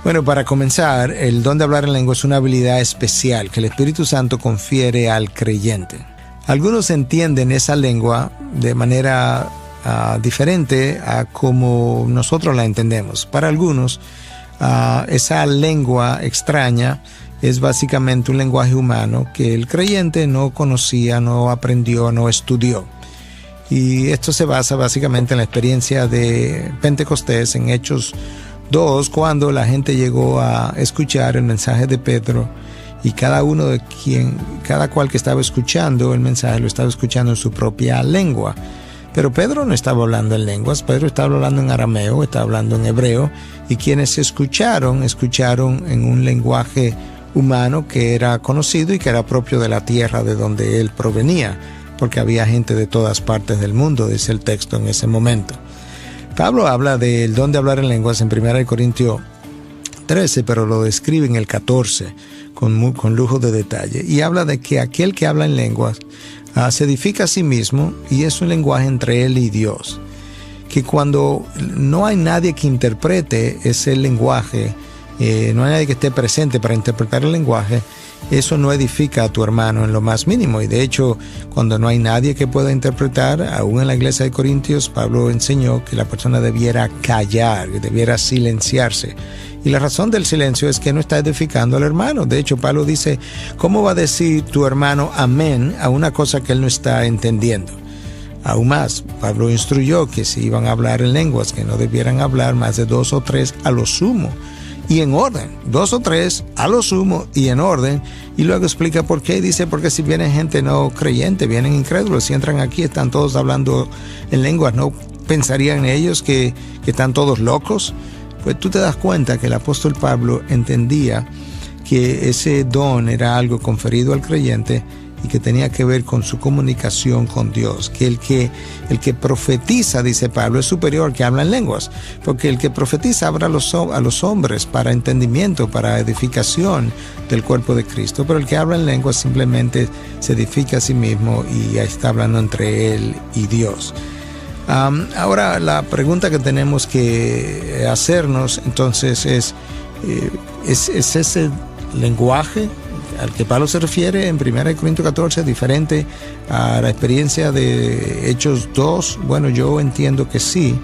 Bueno, para comenzar, el don de hablar en lengua es una habilidad especial que el Espíritu Santo confiere al creyente. Algunos entienden esa lengua de manera diferente a como nosotros la entendemos. Para algunos, esa lengua extraña es básicamente un lenguaje humano que el creyente no conocía, no aprendió, no estudió. Y esto se basa básicamente en la experiencia de Pentecostés, en Hechos 2, cuando la gente llegó a escuchar el mensaje de Pedro y cada cual que estaba escuchando el mensaje lo estaba escuchando en su propia lengua. Pero Pedro no estaba hablando en lenguas, Pedro estaba hablando en arameo, estaba hablando en hebreo, y quienes escucharon en un lenguaje humano que era conocido y que era propio de la tierra de donde él provenía, porque había gente de todas partes del mundo, dice el texto en ese momento. Pablo habla del don de hablar en lenguas en 1 Corintios 13, pero lo describe en el 14 con lujo de detalle. Y habla de que aquel que habla en lenguas se edifica a sí mismo y es un lenguaje entre él y Dios. Que cuando no hay nadie que interprete ese lenguaje, no hay nadie que esté presente para interpretar el lenguaje, eso no edifica a tu hermano en lo más mínimo. Y de hecho, cuando no hay nadie que pueda interpretar, aún en la iglesia de Corintios, Pablo enseñó que la persona debiera callar, que debiera silenciarse. Y la razón del silencio es que no está edificando al hermano. De hecho, Pablo dice, ¿cómo va a decir tu hermano amén a una cosa que él no está entendiendo? Aún más, Pablo instruyó que si iban a hablar en lenguas, que no debieran hablar más de 2 o 3 a lo sumo. Y en orden, 2 o 3 a lo sumo y en orden. Y luego explica por qué. Dice, porque si viene gente no creyente, vienen incrédulos, si entran aquí están todos hablando en lenguas, ¿no pensarían ellos que están todos locos? Pues tú te das cuenta que el apóstol Pablo entendía que ese don era algo conferido al creyente y que tenía que ver con su comunicación con Dios, que el que profetiza, dice Pablo, es superior al que habla en lenguas, porque el que profetiza habla a los hombres para entendimiento, para edificación del cuerpo de Cristo, pero el que habla en lenguas simplemente se edifica a sí mismo y está hablando entre él y Dios. Ahora la pregunta que tenemos que hacernos entonces es ese lenguaje al que Pablo se refiere en 1 Corintios 14 diferente a la experiencia de Hechos 2. Bueno, yo entiendo que sí,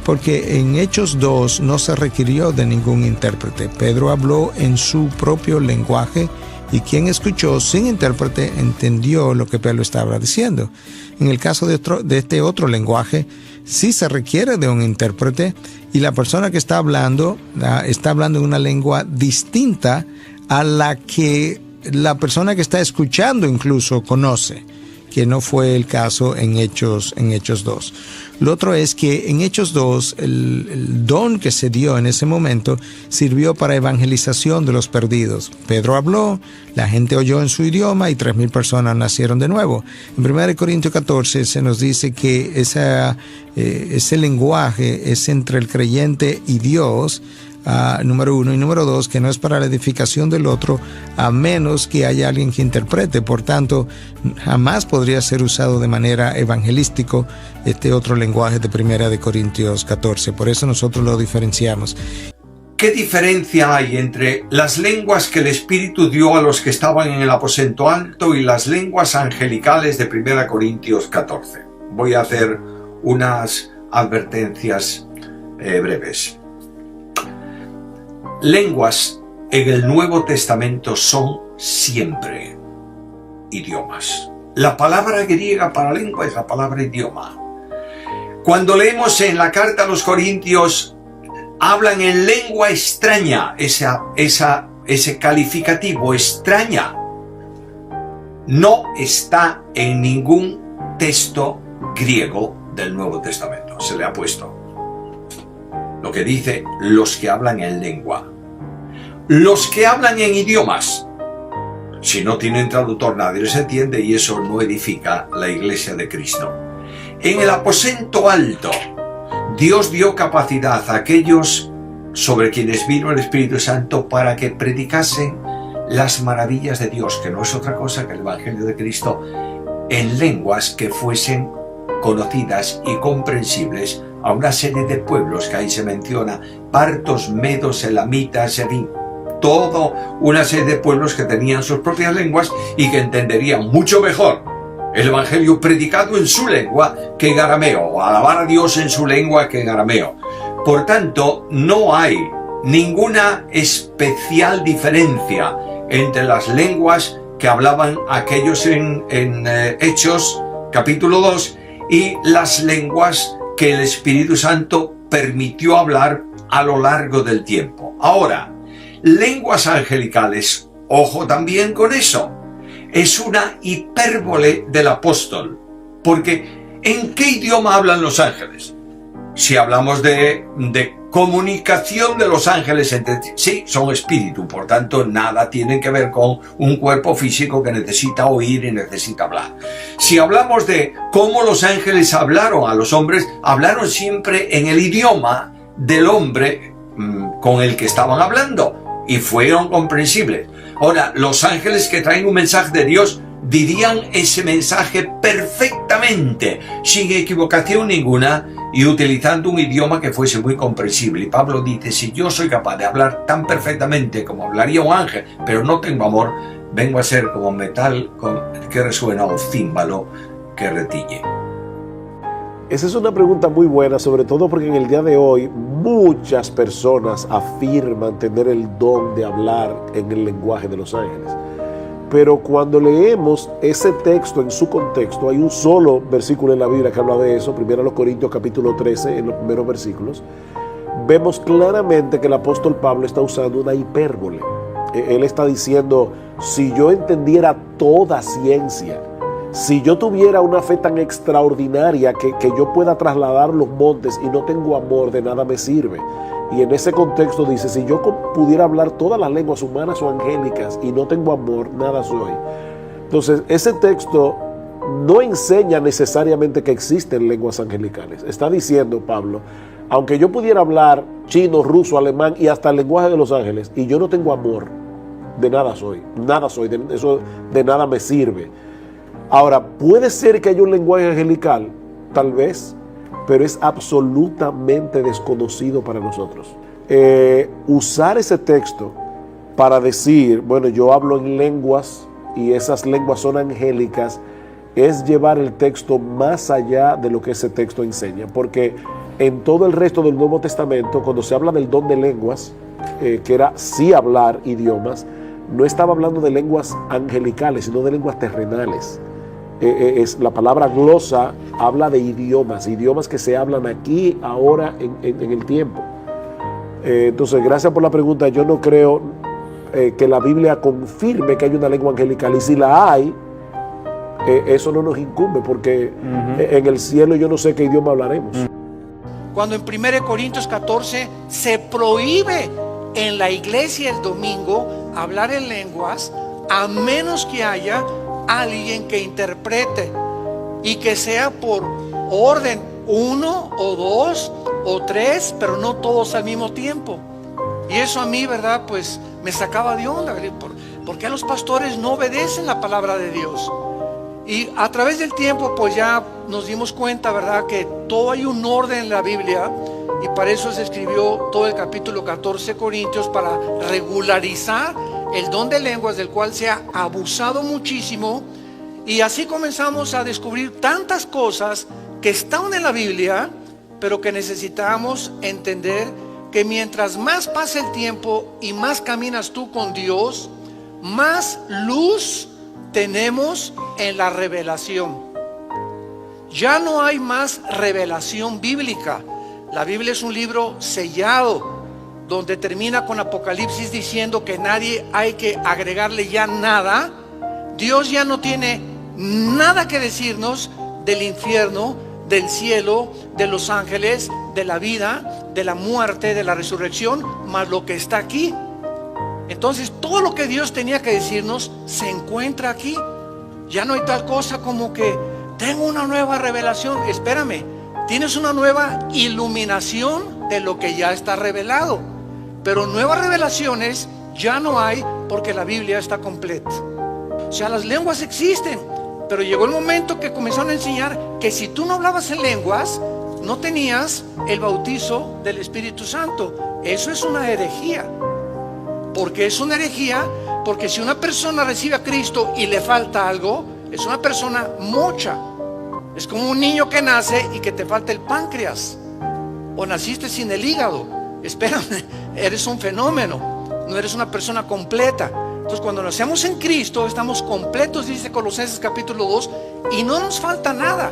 porque en Hechos 2 no se requirió de ningún intérprete. Pedro habló en su propio lenguaje y quien escuchó sin intérprete entendió lo que Pedro estaba diciendo. En el caso de este otro lenguaje, sí se requiere de un intérprete y la persona que está hablando en una lengua distinta a la que la persona que está escuchando incluso conoce, que no fue el caso en Hechos 2. Lo otro es que en Hechos 2 el don que se dio en ese momento sirvió para evangelización de los perdidos. Pedro habló, la gente oyó en su idioma y 3,000 personas nacieron de nuevo. En 1 Corintios 14 se nos dice que ese lenguaje es entre el creyente y Dios, número 1, y número 2, que no es para la edificación del otro a menos que haya alguien que interprete. Por tanto, jamás podría ser usado de manera evangelístico este otro lenguaje de 1 Corintios 14. Por eso nosotros lo diferenciamos. ¿Qué diferencia hay entre las lenguas que el Espíritu dio a los que estaban en el aposento alto y las lenguas angelicales de 1 Corintios 14? Voy a hacer unas advertencias breves. Lenguas en el Nuevo Testamento son siempre idiomas. La palabra griega para lengua es la palabra idioma. Cuando leemos en la carta a los Corintios, hablan en lengua extraña, ese calificativo extraña no está en ningún texto griego del Nuevo Testamento. Se le ha puesto lo que dice los que hablan en lengua. Los que hablan en idiomas, si no tienen traductor nadie les entiende y eso no edifica la iglesia de Cristo. En el aposento alto, Dios dio capacidad a aquellos sobre quienes vino el Espíritu Santo para que predicasen las maravillas de Dios, que no es otra cosa que el Evangelio de Cristo, en lenguas que fuesen conocidas y comprensibles a una serie de pueblos que ahí se menciona: partos, medos, elamitas, en fin, toda una serie de pueblos que tenían sus propias lenguas y que entenderían mucho mejor el evangelio predicado en su lengua que en arameo, o alabar a Dios en su lengua que en arameo. Por tanto, no hay ninguna especial diferencia entre las lenguas que hablaban aquellos en Hechos capítulo 2 y las lenguas que el Espíritu Santo permitió hablar a lo largo del tiempo. Ahora, lenguas angelicales, ojo también con eso, es una hipérbole del apóstol, porque ¿en qué idioma hablan los ángeles? Si hablamos de comunicación de los ángeles entre sí, son espíritu, por tanto nada tienen que ver con un cuerpo físico que necesita oír y necesita hablar. Si hablamos de cómo los ángeles hablaron a los hombres, hablaron siempre en el idioma del hombre con el que estaban hablando y fueron comprensibles. Ahora, los ángeles que traen un mensaje de Dios dirían ese mensaje perfectamente, sin equivocación ninguna, y utilizando un idioma que fuese muy comprensible. Y Pablo dice: si yo soy capaz de hablar tan perfectamente como hablaría un ángel, pero no tengo amor, vengo a ser como metal que resuena o címbalo que retiñe. Esa es una pregunta muy buena, sobre todo porque en el día de hoy muchas personas afirman tener el don de hablar en el lenguaje de los ángeles. Pero cuando leemos ese texto en su contexto, hay un solo versículo en la Biblia que habla de eso, 1 Corintios capítulo 13, en los primeros versículos, vemos claramente que el apóstol Pablo está usando una hipérbole. Él está diciendo: si yo entendiera toda ciencia, si yo tuviera una fe tan extraordinaria que yo pueda trasladar los montes y no tengo amor, de nada me sirve. Y en ese contexto dice: si yo pudiera hablar todas las lenguas humanas o angélicas y no tengo amor, nada soy. Entonces, ese texto no enseña necesariamente que existen lenguas angelicales. Está diciendo Pablo: aunque yo pudiera hablar chino, ruso, alemán y hasta el lenguaje de los ángeles, y yo no tengo amor, de nada soy. Nada soy, eso de nada me sirve. Ahora, puede ser que haya un lenguaje angelical, tal vez, pero es absolutamente desconocido para nosotros. Usar ese texto para decir: bueno, yo hablo en lenguas y esas lenguas son angélicas, es llevar el texto más allá de lo que ese texto enseña, porque en todo el resto del Nuevo Testamento, cuando se habla del don de lenguas, que era sí hablar idiomas, no estaba hablando de lenguas angelicales, sino de lenguas terrenales. La palabra glosa habla de idiomas que se hablan aquí, ahora, en el tiempo. Entonces, gracias por la pregunta. Yo no creo que la Biblia confirme que hay una lengua angelical, y si la hay, eso no nos incumbe, porque en el cielo yo no sé qué idioma hablaremos. Cuando en 1 Corintios 14 se prohíbe en la iglesia el domingo hablar en lenguas, a menos que haya alguien que interprete, y que sea por orden, 1 o 2 o 3, pero no todos al mismo tiempo. Y eso a mí, ¿verdad? Pues me sacaba de onda. ¿Por qué los pastores no obedecen la palabra de Dios? Y a través del tiempo pues ya nos dimos cuenta, ¿verdad?, que todo hay un orden en la Biblia, y para eso se escribió todo el capítulo 14 de Corintios, para regularizar el don de lenguas, del cual se ha abusado muchísimo. Y así comenzamos a descubrir tantas cosas que están en la Biblia, pero que necesitamos entender que mientras más pasa el tiempo y más caminas tú con Dios, más luz tenemos en la revelación. Ya no hay más revelación bíblica. La Biblia es un libro sellado, donde termina con Apocalipsis diciendo que nadie hay que agregarle ya nada. Dios ya no tiene nada que decirnos del infierno, del cielo, de los ángeles, de la vida, de la muerte, de la resurrección, más lo que está aquí. Entonces todo lo que Dios tenía que decirnos se encuentra aquí. Ya no hay tal cosa como que tengo una nueva revelación. Espérame, tienes una nueva iluminación de lo que ya está revelado, pero nuevas revelaciones ya no hay, porque la Biblia está completa. O sea, las lenguas existen, pero llegó el momento que comenzaron a enseñar que si tú no hablabas en lenguas, no tenías el bautizo del Espíritu Santo. Eso es una herejía. ¿Por qué es una herejía? Porque si una persona recibe a Cristo y le falta algo, es una persona mocha. Es como un niño que nace y que te falta el páncreas, o naciste sin el hígado. Espérame, eres un fenómeno, no eres una persona completa. Entonces, cuando nacemos en Cristo, estamos completos, dice Colosenses capítulo 2, y no nos falta nada.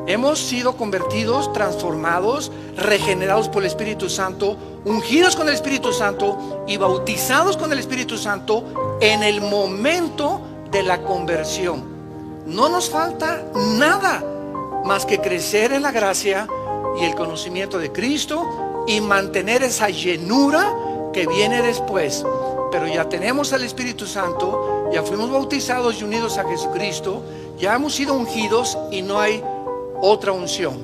Hemos sido convertidos, transformados, regenerados por el Espíritu Santo, ungidos con el Espíritu Santo y bautizados con el Espíritu Santo en el momento de la conversión. No nos falta nada más que crecer en la gracia y el conocimiento de Cristo y mantener esa llenura que viene después. Pero ya tenemos al Espíritu Santo, ya fuimos bautizados y unidos a Jesucristo, ya hemos sido ungidos y no hay otra unción.